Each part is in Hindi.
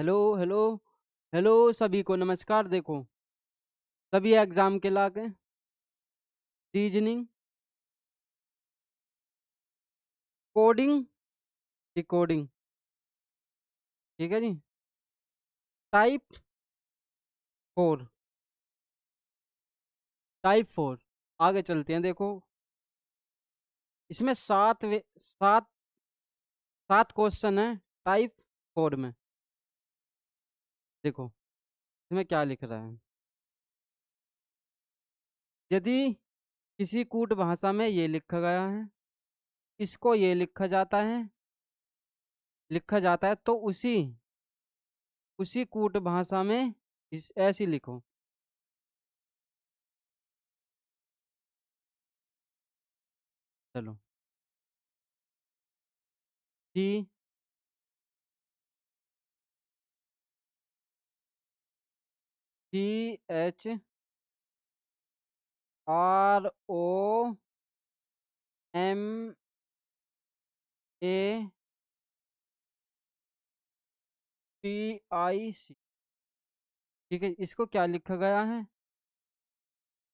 हेलो हेलो हेलो सभी को नमस्कार। देखो, सभी एग्जाम के लागे रीजनिंग, कोडिंग, डिकोडिंग। ठीक है जी। Type 4, type 4। आगे चलते हैं। देखो, इसमें सात सात क्वेश्चन है टाइप 4 में। देखो इसमें क्या लिख रहा है। यदि किसी कूट भाषा में ये लिखा गया है, इसको ये लिखा जाता है तो उसी उसी कूट भाषा में इस ऐसी लिखो। चलो। सी CHROMATIC। ठीक है, इसको क्या लिखा गया है?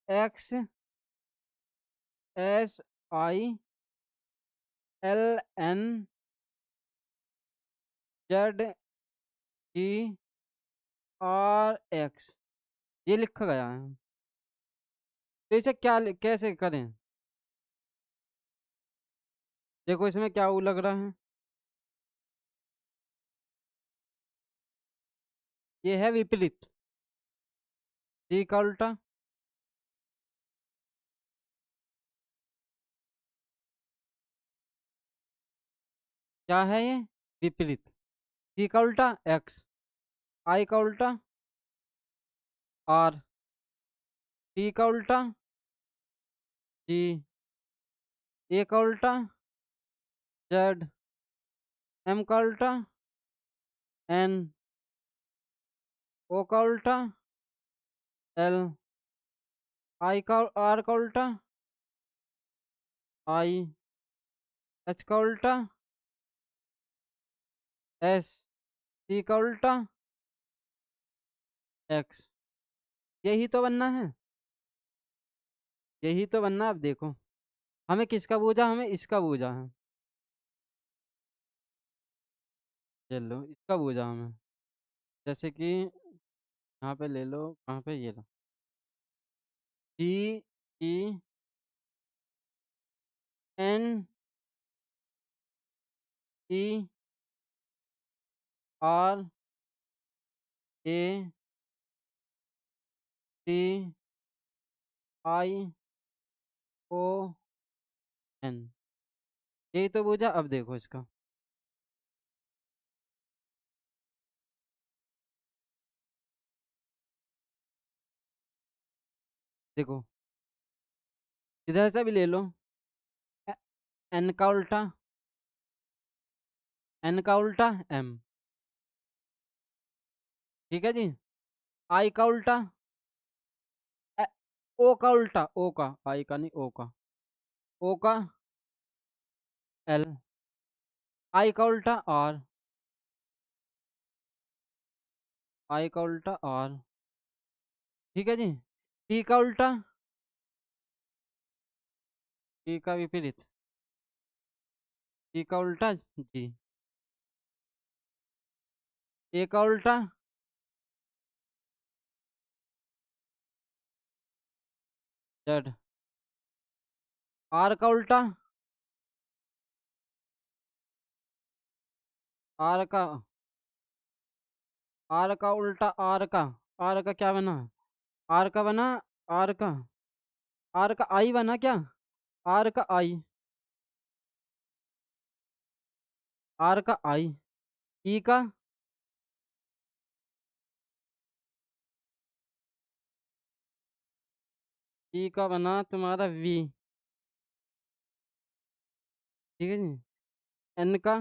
XSILNZGRX, ये लिखा गया है। तो इसे कैसे करें? देखो इसमें क्या वो लग रहा है। ये है विपरीत। जी का उल्टा। क्या है ये? विपरीत। सी का उल्टा एक्स, आई का उल्टा आर, टी का उल्टा जी, ए का उल्टा जेड, एम का उल्टा एन, ओ का उल्टा एल, आर का उल्टा आई, एच का उल्टा एस, टी का उल्टा एक्स। यही तो बनना है, यही तो बनना है। अब देखो, हमें किसका बूझा? हमें इसका बूझा है। चलो, इसका बूझा हमें। जैसे कि यहाँ पे ले लो, कहाँ पे, ये लो। GENERATION, यही तो बूझा। अब देखो इसका। देखो, इधर से भी ले लो। एन का उल्टा, एन का उल्टा एम। ठीक है जी। आई का उल्टा ए- ओ का उल्टा, ओ का, आई का नहीं, ओ का, ओ का एल, आई का उल्टा आर, आई का उल्टा आर। ठीक है जी। टी का उल्टा, टी का विपरीत, टी का उल्टा जी, ए का उल्टा जेड, आर का उल्टा, आर का आर का उल्टा, आर का क्या बना? आर का बना, आर का आर का आई बना क्या? आर का आई, आर का आई, ई का, ई का बना तुम्हारा वी। ठीक है जी। एन का,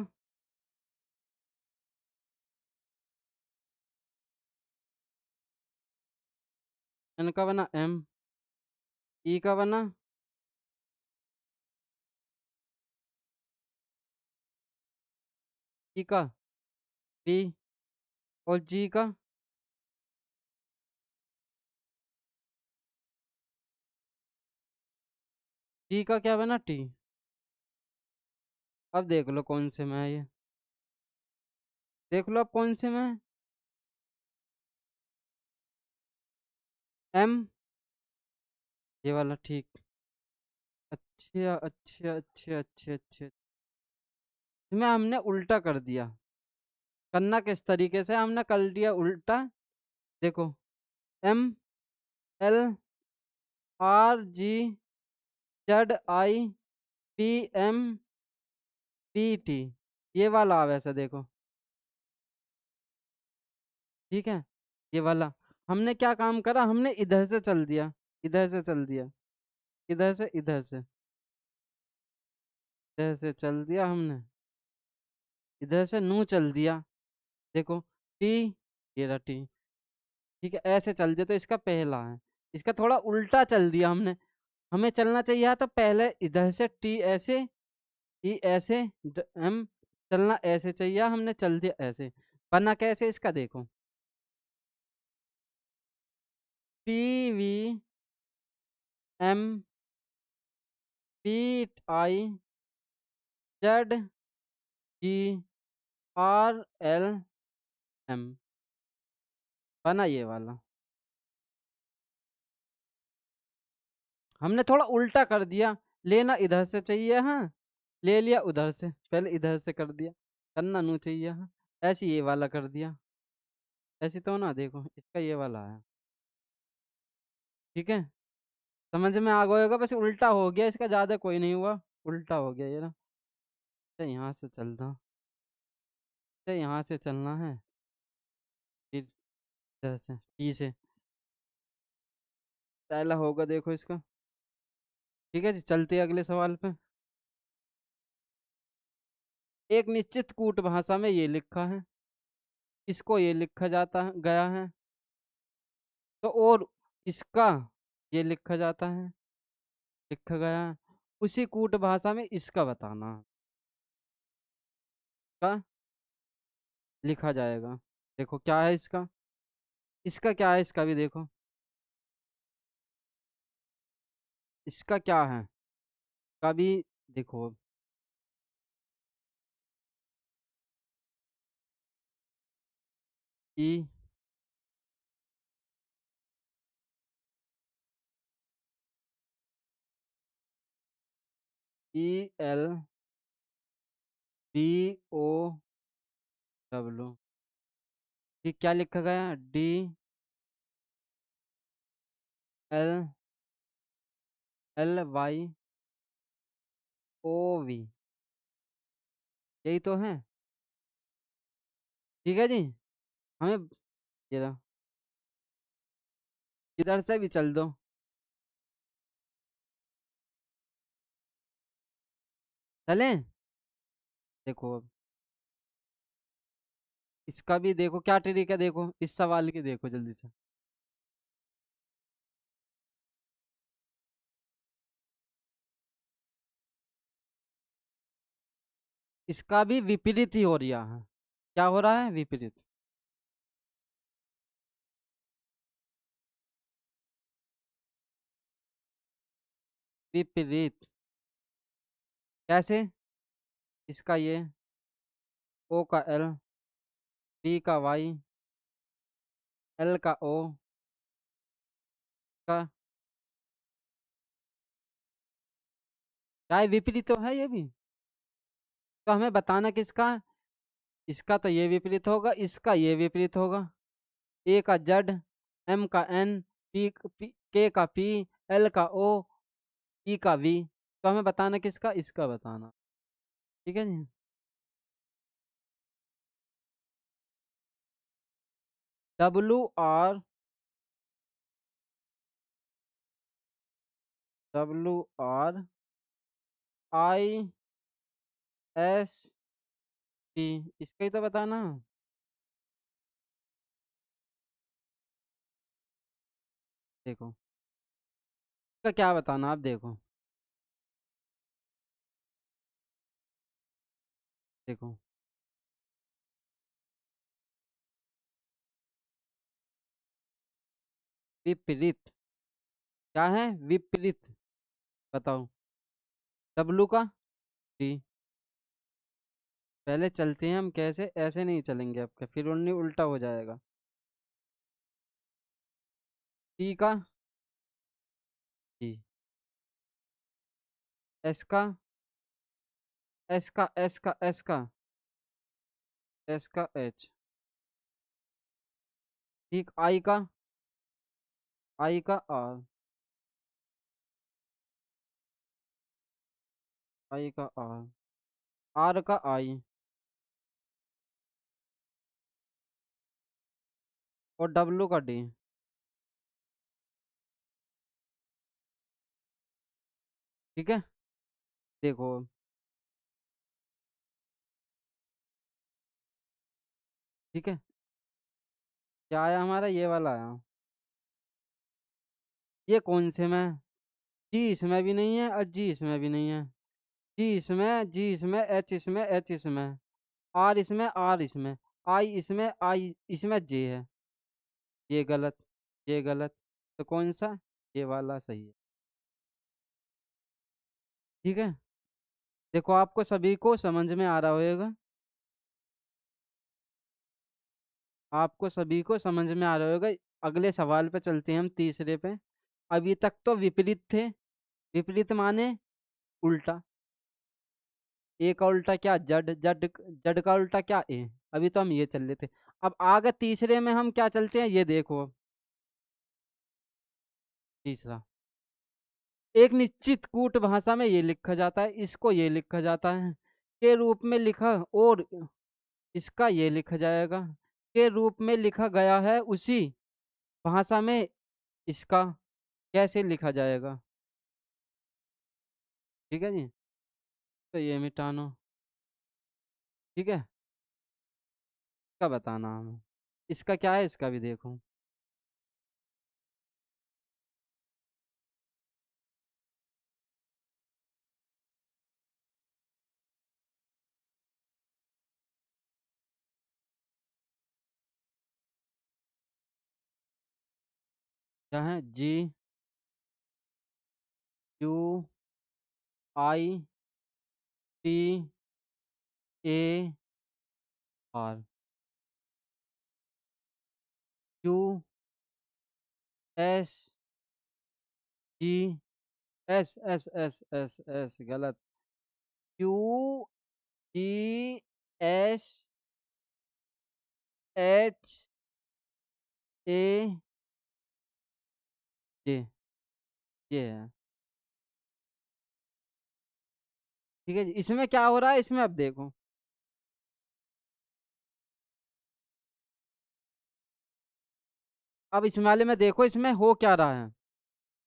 एन का बना एम, ई का बना ई का वी, और जी का जी का क्या बना, टी। अब देख लो कौन से में है ये, देख लो अब कौन से में है। एम, ये वाला ठीक। अच्छा अच्छा अच्छा अच्छा अच्छा, इसमें हमने उल्टा कर दिया। करना किस तरीके से हमने कर दिया उल्टा, देखो। M L R G Z I P M P T, ये वाला वैसे देखो, ठीक है। ये वाला हमने क्या काम करा, हमने इधर से चल दिया, इधर से चल दिया, इधर से इधर से, इधर से चल दिया हमने, इधर से नू चल दिया, देखो। टी, ये रहा टी, ठीक है। ऐसे चल दिया तो इसका पहला है। इसका थोड़ा उल्टा चल दिया हमने, हमें चलना चाहिए तो पहले इधर से टी ऐसे, टी ऐसे, एम चलना ऐसे चाहिए, हमने चल दिया ऐसे। बना कैसे इसका देखो, T V M P I Z G R L M, बना ये वाला। हमने थोड़ा उल्टा कर दिया, लेना इधर से चाहिए, हाँ। ले लिया उधर से, पहले इधर से कर दिया, करना नू चाहिए, हाँ। ऐसे ये वाला कर दिया, ऐसे तो ना, देखो इसका ये वाला है, ठीक है। समझ में आ गया होगा, बस उल्टा हो गया इसका, ज्यादा कोई नहीं हुआ, उल्टा हो गया ये ना। तो यहाँ से चलना, तो यहाँ से चलना है, फिर इधर से टी से, पहला होगा देखो इसका, ठीक है जी। चलते हैं अगले सवाल पे। एक निश्चित कूट भाषा में ये लिखा है, इसको ये लिखा जाता है गया है, तो और इसका ये लिखा जाता है, लिखा गया है, उसी कूट भाषा में इसका बताना है, का लिखा जाएगा। देखो क्या है इसका, इसका क्या है, इसका भी देखो, इसका क्या है, कभी देखो। E, E L D O W, ये क्या लिखा गया, D L L Y O V, यही तो है, ठीक है जी। हमें ये रहा, इधर से भी चल दो, चले। देखो अब इसका भी देखो क्या तरीका, देखो इस सवाल की देखो जल्दी से। इसका भी विपरीत ही हो रहा है, क्या हो रहा है, विपरीत। विपरीत कैसे, इसका ये ओ का एल, डी का वाई, एल का ओ का, क्या है, विपरीत तो है ये भी। तो हमें बताना किसका, इसका तो ये विपरीत होगा, इसका ये विपरीत होगा। ए का जेड, एम का एन, के का पी, एल का ओ, ई का वी। तो हमें बताना किसका, इसका बताना, ठीक है जी। W R, W R I S T, इसका ही तो बताना। देखो इसका क्या बताना, आप देखो, देखो विपरीत क्या है? विपरीत। बताओ। डब्लू का टी। पहले चलते हैं हम कैसे, ऐसे नहीं चलेंगे आपके, फिर उन्हें उल्टा हो जाएगा। टी का जी। एस का एस का एस का एस का एस का एच। ठीक। आई का आर। आई का आर। आर का आई। और डब्लू का डी। ठीक है। देखो। ठीक है। क्या आया हमारा? ये वाला आया। ये कौन से में? जी इसमें भी नहीं है और जी इसमें भी नहीं है। जी इसमें, जी इसमें, एच इसमें, एच इसमें, आर इसमें, आर इसमें, आई इसमें, आई इसमें, जे है। ये गलत। ये गलत। तो कौन सा? ये वाला सही है। ठीक है। देखो आपको सभी को समझ में आ रहा होगा। आपको सभी को समझ में आ रहा होगा। अगले सवाल पे चलते हैं हम, तीसरे पे। अभी तक तो विपरीत थे। विपरीत माने उल्टा। ए का उल्टा क्या? जड। जड। जड का उल्टा क्या? ए। अभी तो हम ये चल रहे थे। अब आगे तीसरे में हम क्या चलते हैं, ये देखो अब। तीसरा। एक निश्चित कूट भाषा में ये लिखा जाता है, इसको ये लिखा जाता है के रूप में लिखा, और इसका ये लिखा जाएगा के रूप में लिखा गया है, उसी भाषा में इसका कैसे लिखा जाएगा। ठीक है जी। तो ये मिटानो। ठीक है। इसका बताना हमें। इसका क्या है, इसका भी देखो। क्या है? G. U. I. T. A. R. U. S. G. S S S S S गलत। U. G. S. H. A. J. ये है। ठीक है जी। इसमें क्या हो रहा है, इसमें अब देखो। अब इस वाले में देखो, इसमें हो क्या रहा है।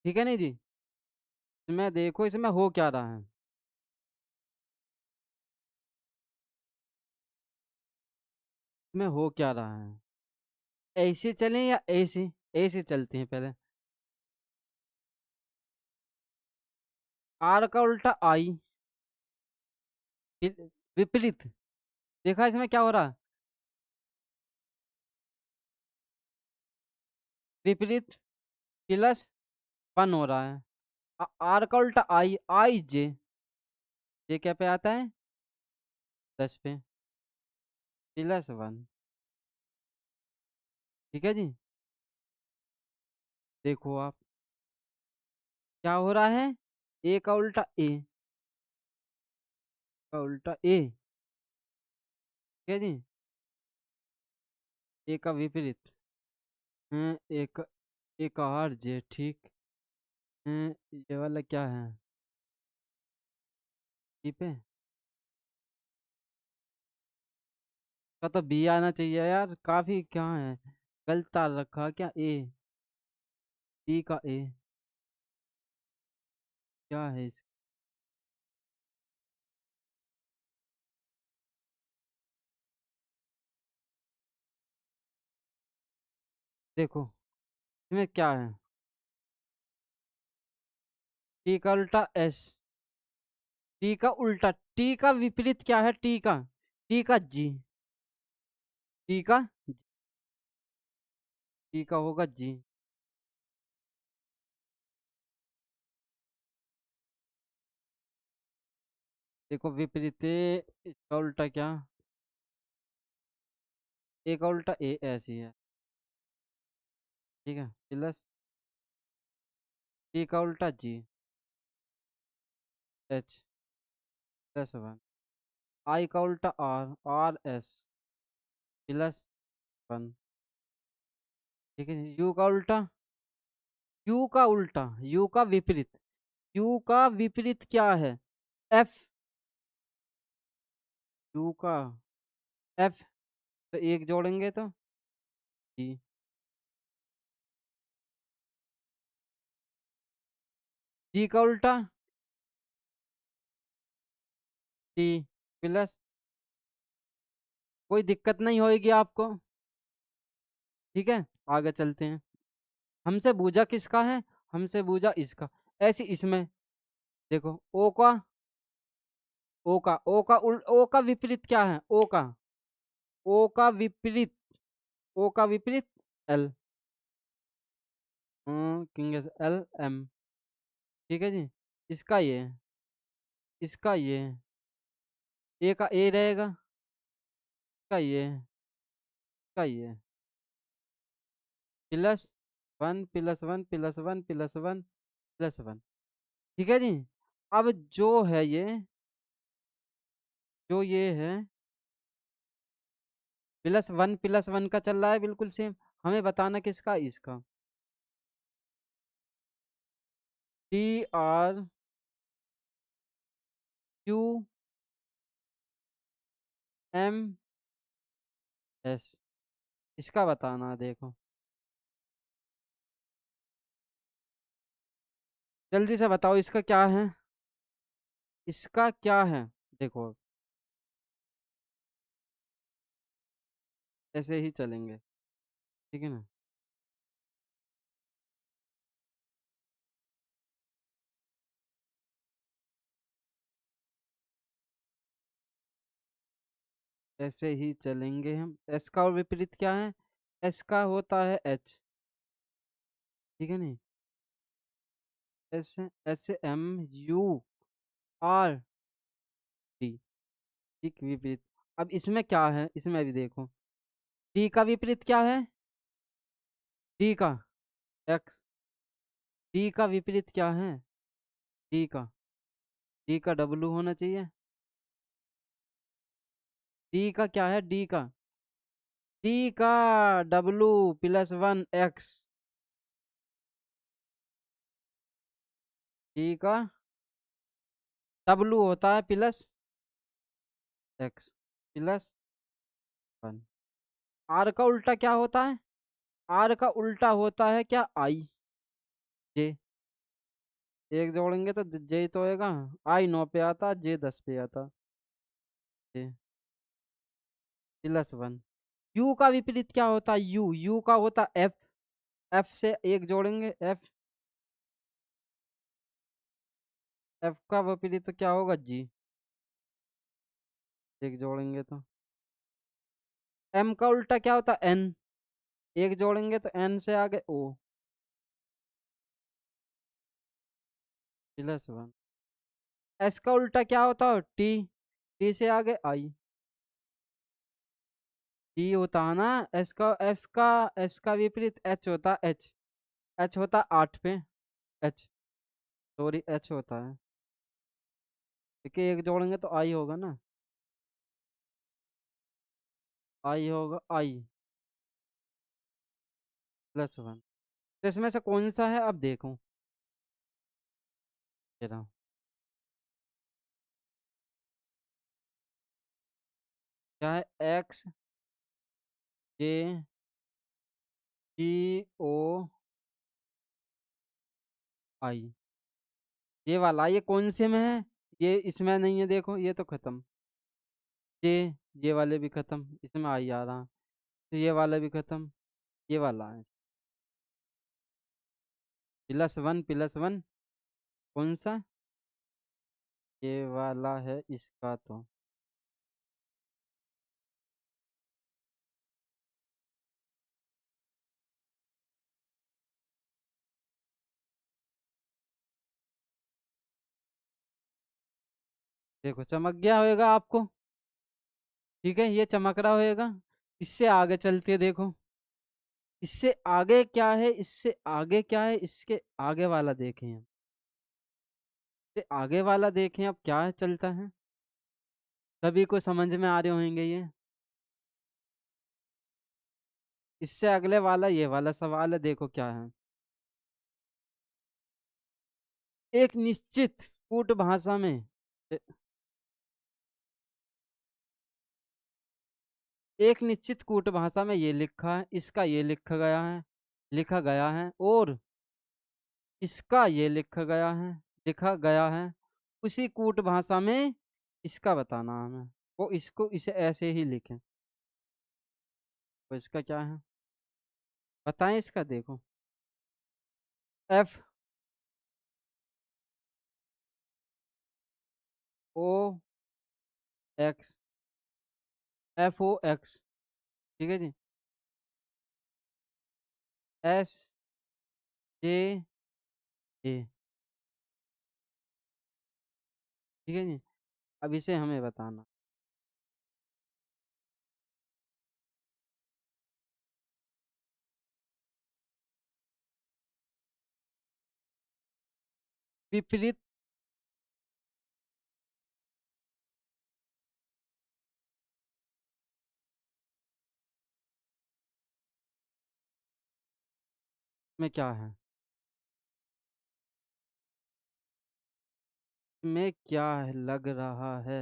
ठीक है नहीं जी। इसमें देखो, इसमें हो क्या रहा है। इसमें हो क्या रहा है। ऐसे चलें या ऐसे? ऐसे चलते हैं पहले। आर का उल्टा आई। विपरीत। देखा इसमें क्या हो रहा है? विपरीत प्लस वन हो रहा है। आर का उल्टा आई, आई जे। जे क्या पे आता है? 10 पे। Plus one. ठीक है जी। देखो आप। क्या हो रहा है? ए का उल्टा ए। का उल्टा ए। ठीक है जी। ए का विपरीत। एक। एक आर जे। ठीक है। ये वाला क्या है? ई पे का तो बी आना चाहिए यार, काफी क्या है। गलत तार रखा क्या? ए। बी का ए। क्या है इस? देखो इसमें क्या है। टी का उल्टा एस। टी का उल्टा, टी का विपरीत क्या है? टी का, टी का जी। टी का, टी का होगा जी। देखो विपरीत इसका उल्टा क्या? ए का उल्टा ए ऐसी है। ठीक है, प्लस जी का उल्टा G, H plus one. I का उल्टा R, R S plus one. ठीक है, यू का उल्टा, यू का उल्टा, यू का विपरीत, यू का विपरीत क्या है? एफ। यू का एफ, तो एक जोड़ेंगे तो जी। जी का उल्टा टी प्लस। कोई दिक्कत नहीं होगी आपको। ठीक है, आगे चलते हैं। हमसे बूझा किसका है? हमसे बूझा इसका। ऐसी इसमें देखो ओ का विपरीत क्या है? ओ का विपरीत, ओ का विपरीत एल। King L M. ठीक है जी। इसका ये, इसका ये, ए का ए रहेगा, इसका ये, इसका ये plus one plus one plus one plus one plus one. ठीक है जी। अब जो है ये, जो ये है प्लस वन का चल रहा है बिल्कुल सेम। हमें बताना किसका? इसका। T R Q M S, इसका बताना। देखो जल्दी से बताओ इसका क्या है? इसका क्या है? देखो ऐसे ही चलेंगे। ठीक है ना? ऐसे ही चलेंगे हम। एस का और विपरीत क्या है? एस का होता है एच। ठीक है नहीं? S, S M U R D. ठीक, विपरीत। अब इसमें क्या है? इसमें भी देखो, डी का विपरीत क्या है? डी का एक्स। डी का विपरीत क्या है? डी का, डी का डब्लू होना चाहिए। डी का क्या है? डी का, डी का W plus one X. D का डब्लू होता है plus X plus one. R का उल्टा क्या होता है? आर का उल्टा होता है क्या? आई जे। एक जोड़ेंगे तो जे तो होएगा। आई 9 पे आता, जे 10 पे आता। जे प्लस वन। यू का विपरीत क्या होता है? यू, यू का होता एफ। एफ से एक जोड़ेंगे, एफ। एफ का विपरीत तो क्या होगा? जी। एक जोड़ेंगे तो। एम का उल्टा क्या होता है? एन। एक जोड़ेंगे तो एन से आगे ओ प्लस वन। एस का उल्टा क्या होता है? टी। टी से आगे आई। टी होता है ना। एस का, एस का विपरीत एच होता है, एच। एच होता 8 पे, एच, सॉरी एच होता है। देखिए एक जोड़ेंगे तो आई होगा ना। आई होगा, आई प्लस वन। तो इसमें से कौन सा है? अब देखो जरा। क्या है? एक्स जे जी ओ आई। ये वाला, ये कौन से में है? ये इसमें नहीं है, देखो ये तो खत्म। जे, ये वाले भी खत्म, इसमें आई आ रहा। तो ये वाला भी खत्म, ये वाला है प्लस वन। कौन सा? ये वाला है इसका तो। देखो चमक गया होएगा आपको। ठीक है, ये चमक रहा होएगा। इससे आगे चलते देखो, इससे आगे क्या है, इससे आगे क्या है, इसके आगे वाला देखें हम। इससे आगे वाला देखें अब क्या है चलता है। सभी को समझ में आ रहे होंगे ये। इससे अगले वाला ये वाला सवाल है, देखो क्या है। एक निश्चित कूट भाषा में ए- एक निश्चित कूट भाषा में ये लिखा है, इसका ये लिखा गया है और इसका ये लिखा गया है। उसी कूट भाषा में इसका बताना हमें। वो इसको इसे ऐसे ही लिखें। तो इसका क्या है, बताएं इसका। देखो एफ ओ एक्स, FOX। ठीक है जी। SJA। ठीक है जी। अब इसे हमें बताना। विपरीत में क्या है, में क्या लग रहा है।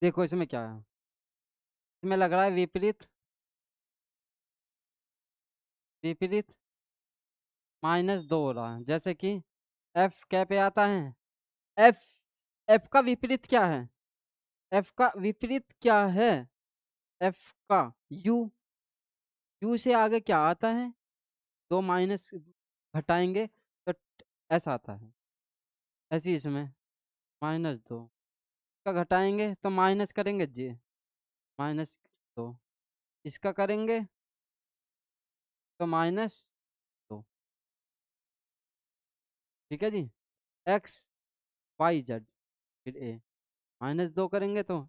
देखो इसमें क्या है, इसमें लग रहा है विपरीत। विपरीत -2 हो रहा है, जैसे कि एफ क्या पे आता है। एफ एफ का विपरीत क्या है, एफ का विपरीत क्या है। एफ का यू, यू से आगे क्या आता है, दो माइनस घटाएंगे तो ऐसा आता है। ऐसी इसमें -2 का घटाएंगे तो माइनस करेंगे जे, -2 इसका करेंगे तो -2। ठीक है जी। XYZ फिर A, -2 करेंगे तो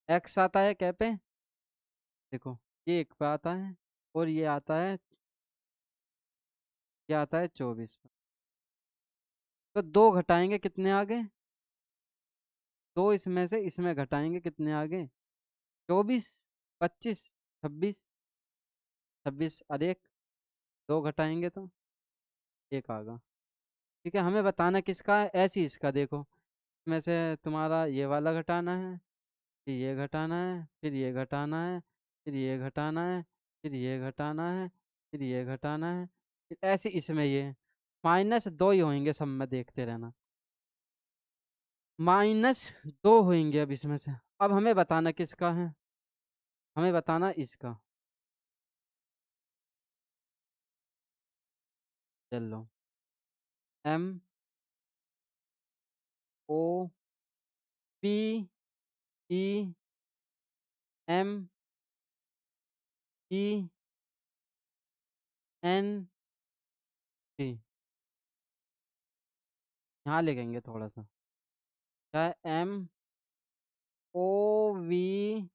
x आता है क्या पे, देखो ये एक पे आता है और ये आता है 24 पे। तो दो घटाएंगे कितने आगे, दो इसमें से इसमें घटाएंगे कितने आगे, 24, 25, 26, 26 और एक, दो घटाएंगे तो एक आगा। ठीक है, हमें बताना किसका है, ऐसी इसका देखो। इसमें से तुम्हारा ये वाला घटाना है, फिर ये घटाना है, फिर ये घटाना है, फिर ये घटाना है, फिर ये घटाना है, फिर ये घटाना है, फिर ऐसे इसमें ये -2 ही होंगे सब में, देखते रहना। -2 होंगे अब इसमें से। अब हमें बताना किसका है, हमें बताना इसका। चलो MOPENT, यहाँ लिखेंगे थोड़ा सा, क्या MOVENT,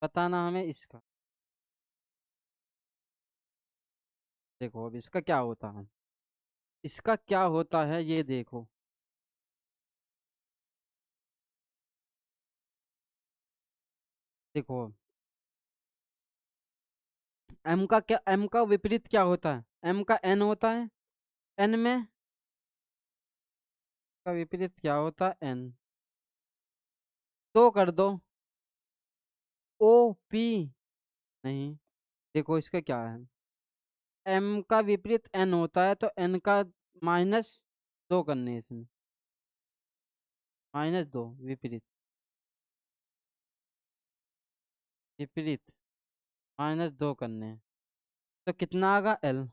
बताना हमें इसका। देखो अब इसका क्या होता है, इसका क्या होता है ये देखो। देखो एम का विपरीत क्या होता है, एम का एन होता है। एन में का विपरीत क्या होता है, एन। दो कर दो, OP नहीं। देखो इसका क्या है, एम का विपरीत एन होता है तो एन का -2 करने हैं इसमें, -2 विपरीत, विपरीत -2 करने हैं। तो कितना आगा, एल।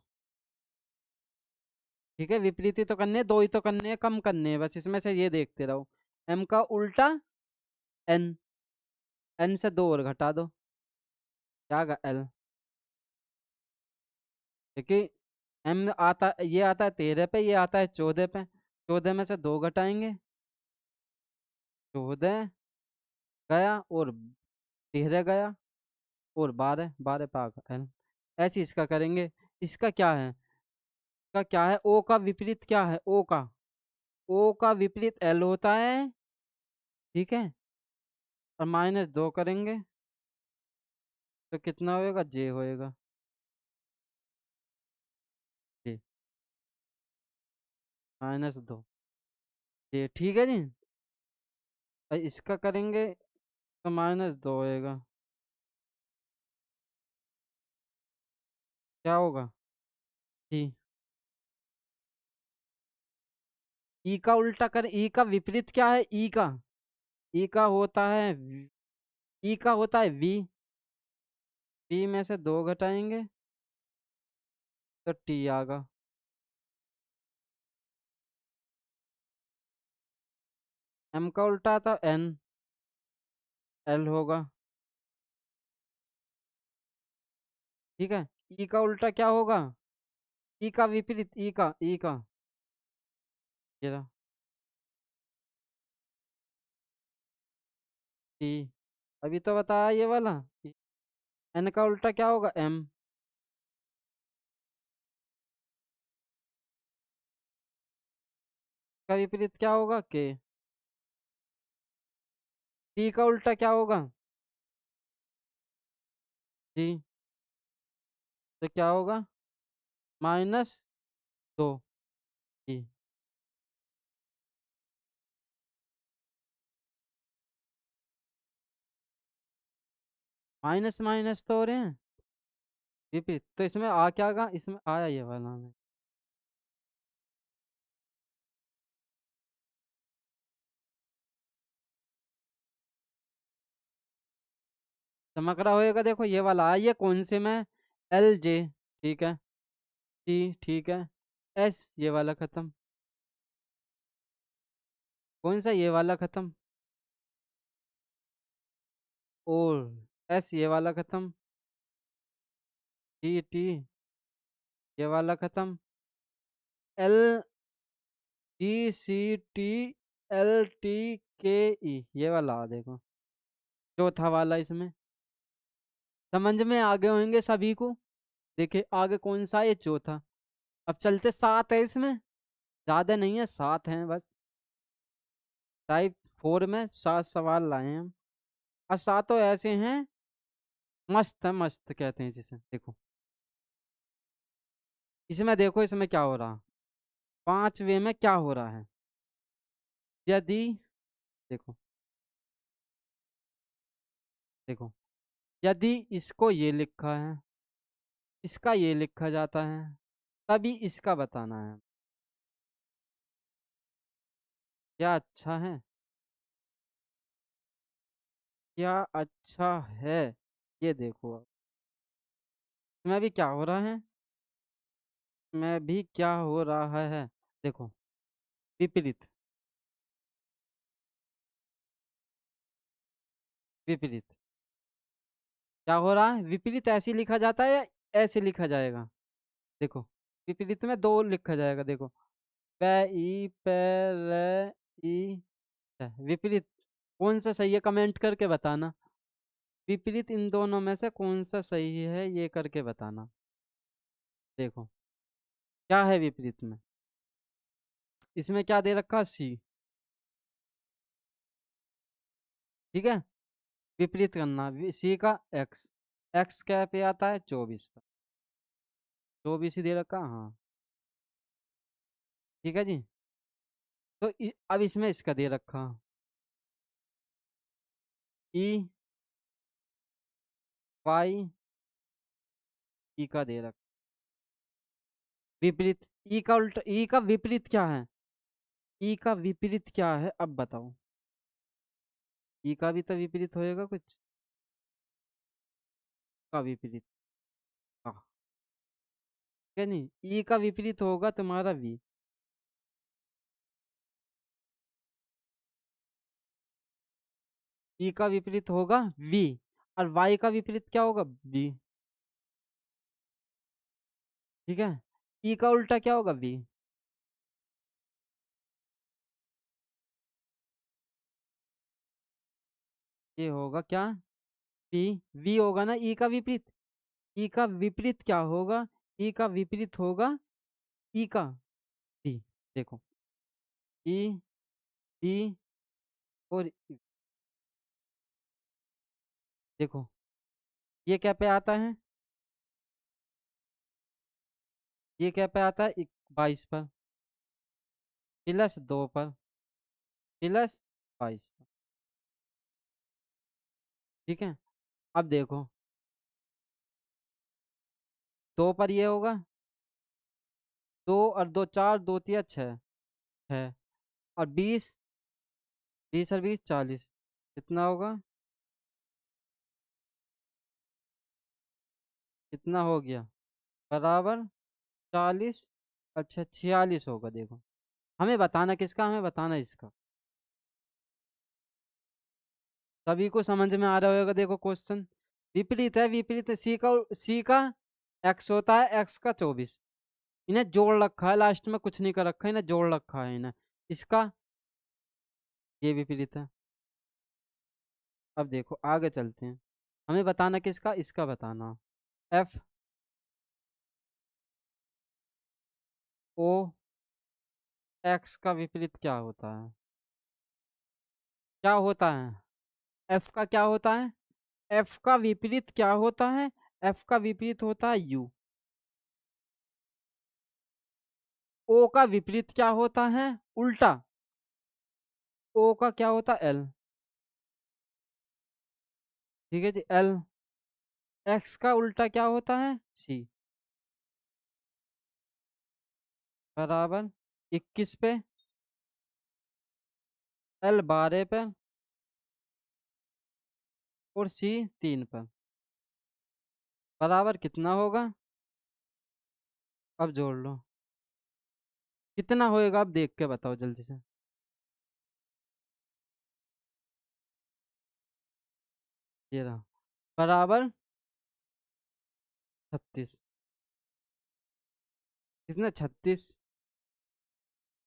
ठीक है, विपरीत ही तो करने हैं, दो ही तो करने हैं, कम करने हैं बस, इसमें से ये देखते रहो। एम का उल्टा एन, एन से दो और घटा दो, क्या आएगा एल। क्योंकि एम आता, ये आता है 13 पे, ये आता है 14 पे, 14 में से दो घटाएंगे, 14 गया और 13 गया और 12, 12 पे आ गया एल। ऐसे इसका करेंगे। इसका क्या है, इसका क्या है, ओ का विपरीत क्या है, ओ का, ओ का विपरीत एल होता है। ठीक है, और -2 करेंगे तो कितना होएगा, जे होएगा, जे, -2 जे। ठीक है जी। और इसका करेंगे तो -2 होएगा, क्या होगा, जी। ई का उल्टा कर, ई का विपरीत क्या है, ई का, ई का होता है ई का होता है वी, वी में से दो घटाएंगे तो टी आगा। एम का उल्टा था एन, एल होगा। ठीक है, ई का उल्टा क्या होगा, ई का विपरीत, ई का, ई का, ये रहा, टी। अभी तो बताया ये वाला। एन का उल्टा क्या होगा, एम, का विपरीत क्या होगा, के। टी का उल्टा क्या होगा, जी। तो क्या होगा, -2, जी। माइनस माइनस तो हो रहे हैं, विपरीत तो इसमें आ क्या गा, इसमें आया ये वाला में। चमक रहा होएगा, देखो ये वाला आ, ये कौन से में, एल जे। ठीक है, टी ठीक है, एस ये वाला खत्म, कौन सा, ये वाला खत्म, और एस ये वाला खत्म, टी टी ये वाला खत्म, L G C T, L T K E ये वाला आ, देखो चौथा वाला इसमें। समझ में आगे होंगे सभी को। देखिए आगे कौन सा है, ये चौथा। अब चलते, 7 है इसमें, ज्यादा नहीं है, 7 हैं बस। टाइप 4 में 7 सवाल लाए हैं हम, और सातों ऐसे हैं, मस्त है, मस्त कहते हैं जिसे, देखो इसमें, देखो इसमें क्या हो रहा, 5वें में क्या हो रहा है, यदि, देखो, देखो यदि इसको ये लिखा है, इसका ये लिखा जाता है, तभी इसका बताना है। क्या अच्छा है, क्या अच्छा है, ये देखो अब इसमें भी क्या हो रहा है, इसमें भी क्या हो रहा है, देखो विपरीत, विपरीत क्या हो रहा है, विपरीत ऐसे लिखा जाता है या ऐसे लिखा जाएगा, देखो विपरीत में दो लिखा जाएगा, देखो पे ई पे रे ई है। विपरीत कौन सा सही है, कमेंट करके बताना, विपरीत इन दोनों में से कौन सा सही है, ये करके बताना। देखो क्या है विपरीत में, इसमें क्या दे रखा, सी। ठीक है, विपरीत करना, सी का एक्स, एक्स क्या पे आता है, 24 पर, 24 ही दे रखा, हाँ। ठीक है जी। तो अब इसमें इसका दे रखा, ई वाई, ई का दे रखा, विपरीत, ई का उल्टा, ई का विपरीत क्या है, ई का विपरीत क्या है, अब बताओ, ई का भी तो विपरीत होएगा कुछ, का विपरीत, हाँ, क्या नहीं, ई का विपरीत होगा तुम्हारा वी, ई का विपरीत होगा वी, और वाई का विपरीत क्या होगा बी। ठीक है, ई का उल्टा क्या होगा बी। ये होगा क्या, बी। वी होगा ना ई का विपरीत, ई का विपरीत क्या होगा, ई का विपरीत होगा ई का बी। देखो, ई, बी, और देखो ये क्या पे आता है, ये क्या पे आता है 22 पर, +2 पर, +22 पर। ठीक है, अब देखो 2 पर ये होगा, 2 और 2 4, 2 3 6, 6, और 20, 20 और 20 40, कितना होगा, कितना हो गया, बराबर 40, अच्छा 46 होगा। देखो, हमें बताना किसका, हमें बताना इसका। सभी को समझ में आ रहा होगा। देखो क्वेश्चन विपरीत है, विपरीत सी का एक्स होता है, एक्स का 24, इन्हें जोड़ रखा है, लास्ट में कुछ नहीं कर रखा है, इन्हें जोड़ रखा है इन्हें, इसका ये विपरीत है। अब देखो आगे चलते हैं, हमें बताना किसका, इसका बताना। एफ ओ एक्स का विपरीत क्या होता है, क्या होता है, एफ का क्या होता है, एफ का विपरीत क्या होता है, एफ का विपरीत होता है यू। ओ का विपरीत क्या होता है, उल्टा, ओ का क्या होता है एल। ठीक है जी, एल। एक्स का उल्टा क्या होता है सी, बराबर 21 पे, एल 12 पे, और सी 3 पर, बराबर कितना होगा, अब जोड़ लो, कितना होएगा, अब देख के बताओ जल्दी से। ये रहा, बराबर 36, कितना 36,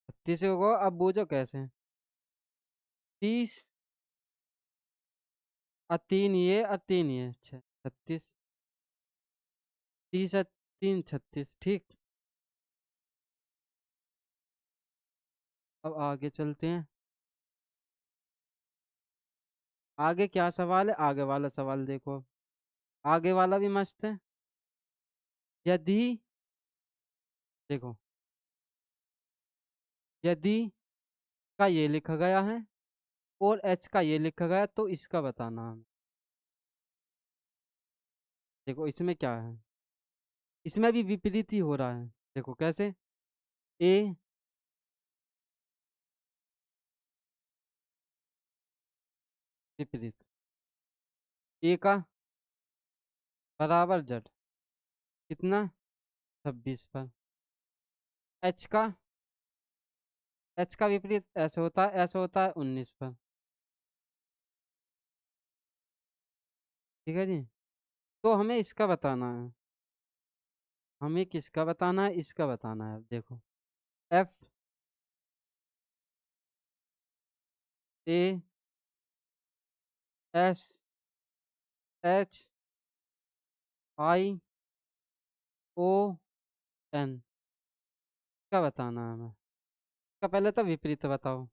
36 होगा। अब बूझो कैसे, 30 और 3 ये और 3 ये 36, 30 और 3 36। ठीक, अब आगे चलते हैं। आगे क्या सवाल है, आगे वाला सवाल देखो, आगे वाला भी मस्त है। यदि, देखो, यदि का ये लिखा गया है और एच का ये लिखा गया, तो इसका बताना है। देखो इसमें क्या है, इसमें भी विपरीत ही हो रहा है। देखो कैसे, ए विपरीत, ए का बराबर जेड, कितना 26 पर, एच का, एच का विपरीत ऐसे होता है, ऐसे होता है 19 पर। ठीक है जी, तो हमें इसका बताना है, हमें किसका बताना है, इसका बताना है। देखो F A S H I O N का बताना है हमें। इसका पहले तो विपरीत बताओ,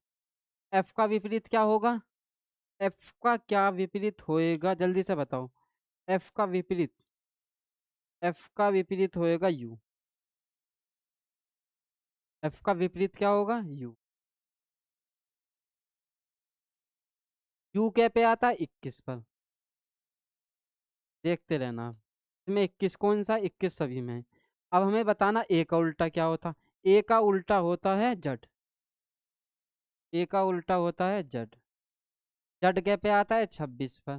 एफ का विपरीत क्या होगा, एफ का क्या विपरीत होएगा, जल्दी से बताओ। एफ का विपरीत, एफ का विपरीत होएगा यू, एफ का विपरीत क्या होगा यू। यू क्या पे आता है 21 पर, देखते रहना आप। इसमें 21 कौन सा, 21 सभी में है। अब हमें बताना ए का उल्टा क्या होता, ए का उल्टा होता है जड, ए का उल्टा होता है जड, जड क्या पे आता है 26 पर,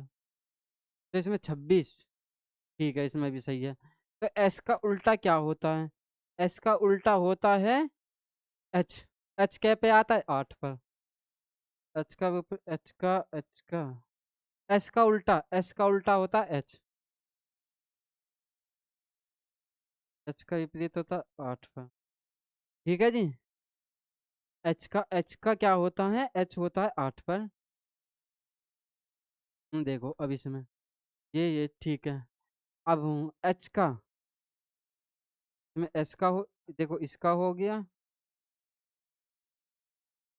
तो इसमें 26। ठीक है, इसमें भी सही है। तो एस का उल्टा क्या होता है, एस का उल्टा होता है एच, एच क्या पे आता है 8 पर, एच का, एच का, एच का एस का उल्टा होता है एच। एच का विपरीत होता है 8 पर। ठीक है जी। एच का क्या होता है, एच होता है 8 पर। देखो अब इसमें ये ठीक है। अब एच का, इसमें एस का हो, देखो इसका हो गया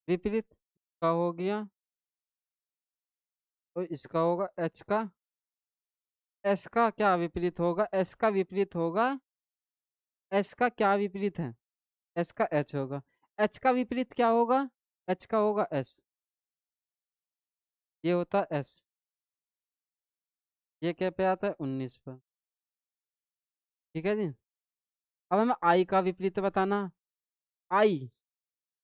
विपरीत, का हो गया, तो इसका होगा एच का। एस का क्या विपरीत होगा, एस का विपरीत होगा, एस का क्या विपरीत है, एस का एच होगा। एच का विपरीत क्या होगा, एच का होगा एस। ये होता है एस। ये क्या पे आता है 19 पर। ठीक है जी। अब हमें आई का विपरीत बताना। आई,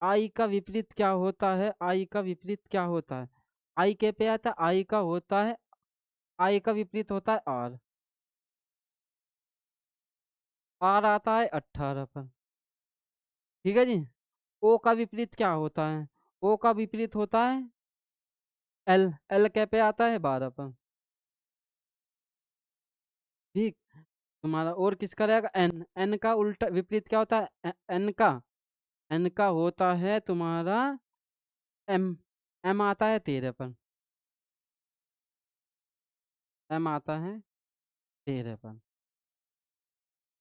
आई का विपरीत क्या होता है, आई का विपरीत क्या होता है। आई के पे आता है, आई का होता है, आई का विपरीत होता है आर। आर आता है 18 पर। ठीक है जी। ओ का विपरीत क्या होता है, ओ का विपरीत होता है एल। एल के पे आता है 12 पर। ठीक। तुम्हारा और किसका रहेगा, एन। एन का उल्टा विपरीत क्या होता है, एन का, एन का होता है तुम्हारा एम। एम आता है 13 पर। एम आता है 13 पर।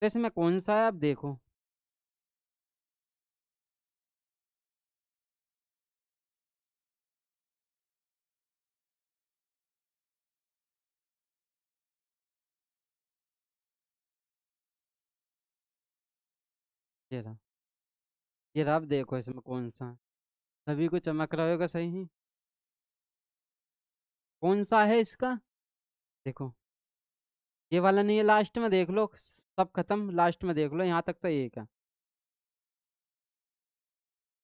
तो इसमें कौन सा है, आप देखो। ये रहा, ये रहा, आप देखो इसमें कौन सा है। सभी को चमक रहा होगा सही ही। कौन सा है इसका, देखो। ये वाला नहीं है, लास्ट में देख लो, सब खत्म, लास्ट में देख लो, यहाँ तक तो एक है।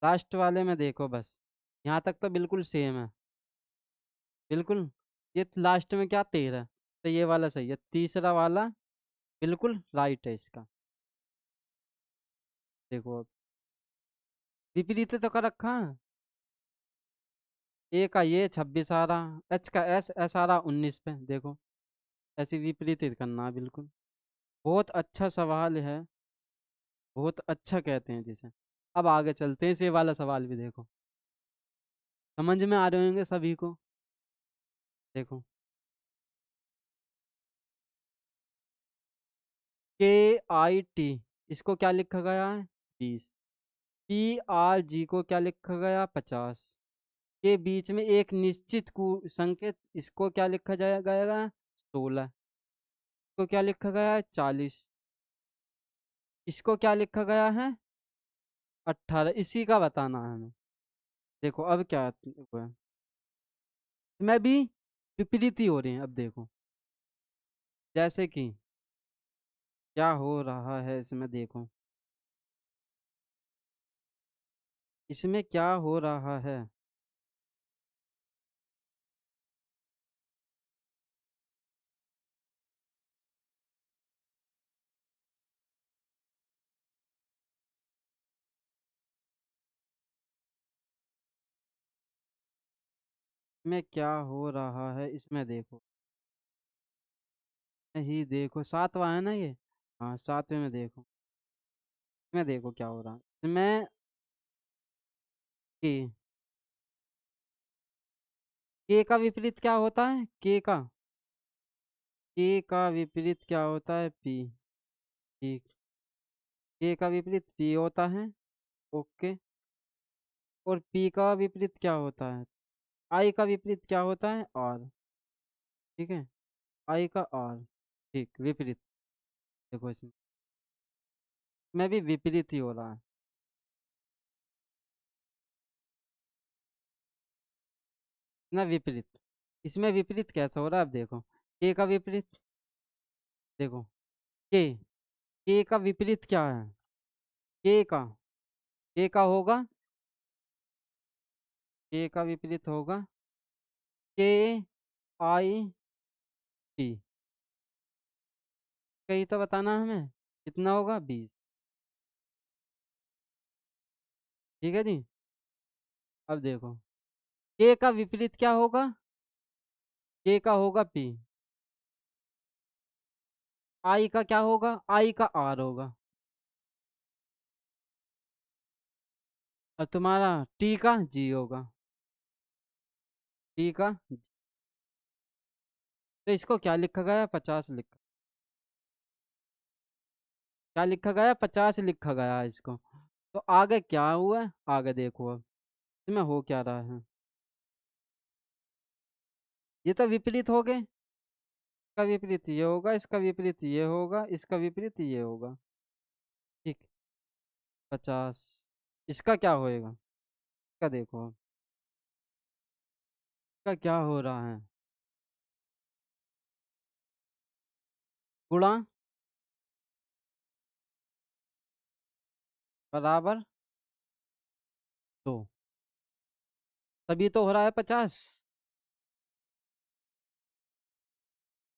लास्ट वाले में देखो बस, यहाँ तक तो बिल्कुल सेम है, बिल्कुल। ये लास्ट में क्या 13, तो ये वाला सही है, तीसरा वाला बिल्कुल राइट है इसका। देखो अब विपरीत तो कर रखा है। ए का ये 26 आ रहा, एच का एस, एस आ रहा 19 पे, देखो। ऐसे विपरीत ही करना है बिल्कुल। बहुत अच्छा सवाल है, बहुत अच्छा कहते हैं जिसे। अब आगे चलते हैं, इसे वाला सवाल भी देखो, समझ में आ रहे होंगे सभी को। देखो, KIT, इसको क्या लिखा गया है 20। PRG को क्या लिखा गया 50। के बीच में एक निश्चित संकेत, इसको क्या लिखा गया 16। इसको क्या लिखा गया है 40। इसको क्या लिखा गया है 18। इसी का बताना है हमें। देखो अब क्या हुआ है, इसमें भी विपरीत ही हो रहे हैं। अब देखो, जैसे कि क्या हो रहा है इसमें, देखो इसमें क्या हो रहा है। इसमें क्या हो रहा है, इसमें देखो, ही देखो, सातवां है ना ये। हाँ, सातवें में देखो, इसमें देखो क्या हो रहा है इसमें। के, के का विपरीत क्या होता है, के का, के का विपरीत क्या होता है पी। ठीक। के का विपरीत पी होता है। ओके। और पी का विपरीत क्या होता है, आई का विपरीत क्या होता है आर। ठीक है, आई का आर। ठीक, विपरीत। देखो इसमें भी विपरीत ही हो रहा है ना, विपरीत। इसमें विपरीत कैसा हो रहा है, अब देखो। के का विपरीत, देखो, के का विपरीत क्या है, के का, के का होगा, के का विपरीत होगा KIT। कहीं तो बताना हमें कितना होगा 20। ठीक है जी। अब देखो, के का विपरीत क्या होगा, के का होगा पी, आई का क्या होगा, आई का आर होगा, और तुम्हारा टी का जी होगा, टी का G। तो इसको क्या लिखा गया, 50 लिखा, क्या लिखा गया, 50 लिखा गया है इसको। तो आगे क्या हुआ है? आगे देखो अब इसमें हो क्या रहा है। ये तो विपरीत हो गए, इसका विपरीत ये होगा, इसका विपरीत ये होगा, इसका विपरीत ये होगा। ठीक, 50, इसका क्या होएगा, इसका देखो इसका क्या हो रहा है, गुणा, बराबर 2, तभी तो हो रहा है 50,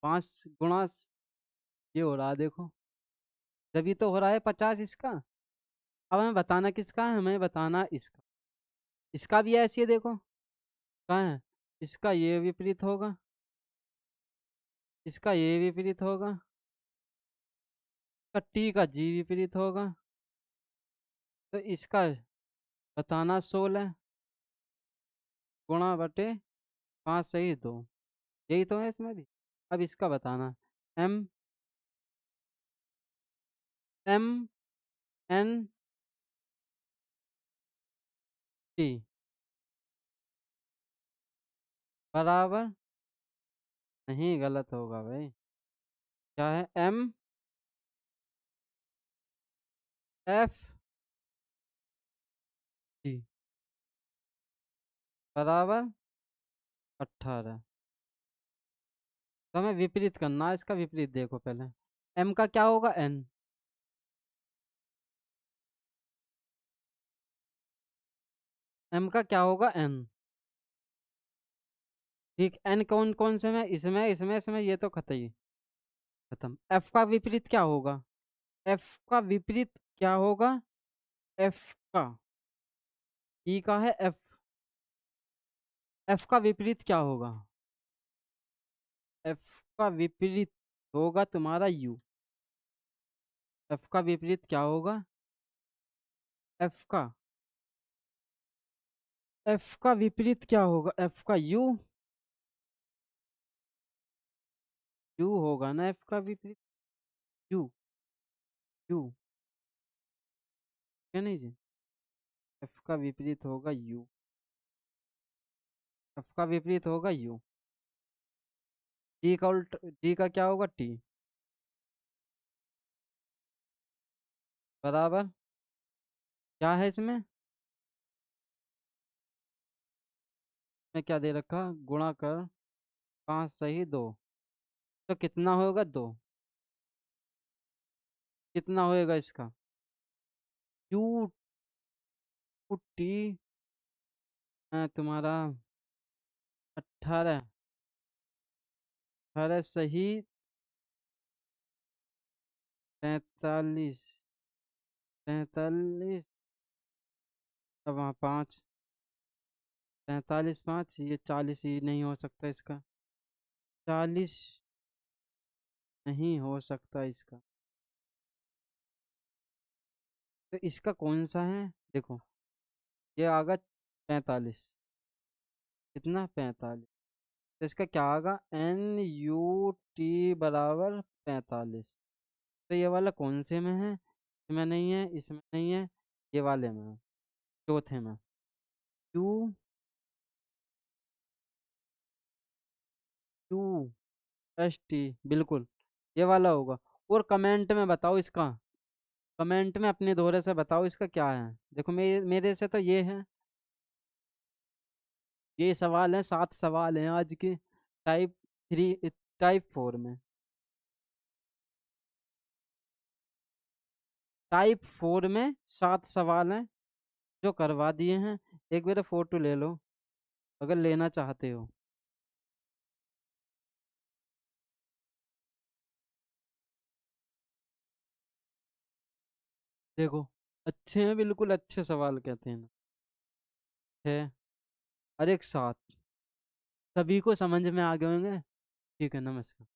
5 गुणा ये हो रहा है देखो, तभी तो हो रहा है 50 इसका। अब हमें बताना किसका है, हमें बताना इसका, इसका भी ऐसे ही देखो, कहाँ है, इसका ये विपरीत होगा, इसका ये विपरीत होगा, इसका टी का जी विपरीत होगा, तो इसका बताना 16 गुणा बटे 5 सही 2, यही तो है इसमें भी। अब इसका बताना, एम, एम एन टी बराबर, नहीं गलत होगा भाई, क्या है, एम एफ टी बराबर 18। तो हमें विपरीत करना है, इसका विपरीत देखो पहले, एम का क्या होगा, एन, एम का क्या होगा, एन, ठीक, एन कौन कौन से में, इसमें इसमें इसमें, ये तो खत्म ही खत्म। एफ का विपरीत क्या होगा, एफ का विपरीत क्या होगा, एफ का, ई का है एफ, एफ का विपरीत क्या होगा, एफ का विपरीत होगा तुम्हारा यू, एफ का विपरीत क्या होगा, एफ का, एफ का विपरीत क्या होगा, एफ का यू, यू होगा ना एफ का विपरीत, यू, यू, क्या नहीं जी, एफ का विपरीत होगा यू, एफ का विपरीत होगा यू, जी का उल्ट, जी का क्या होगा, टी बराबर, क्या है इसमें, मैं क्या दे रखा, गुणा कर 5 सही 2, तो कितना होगा 2, कितना होएगा इसका, यू टी, तुम्हारा 18, 18 सही 43, 43, अब वहाँ 5, 43 5, ये 40 ही नहीं हो सकता इसका, 40 नहीं हो सकता इसका, तो इसका कौन सा है, देखो ये आगा 45, कितना 45, तो इसका क्या आगा, एन यू टी बराबर 45, तो ये वाला कौन से में है, इसमें नहीं है, इसमें नहीं है, ये वाले में है, चौथे में, यू, यू एस टी, बिल्कुल ये वाला होगा। और कमेंट में बताओ इसका, कमेंट में अपने दोहरे से बताओ इसका क्या है, देखो मेरे से तो ये है, ये सवाल है, 7 सवाल हैं आज के, टाइप 3, टाइप 4 में, टाइप 4 में 7 सवाल हैं जो करवा दिए हैं, एक बार फोटो ले लो अगर लेना चाहते हो। देखो अच्छे हैं, बिल्कुल अच्छे सवाल कहते हैं, 6 और एक 7, सभी को समझ में आ गए होंगे। ठीक है, नमस्कार।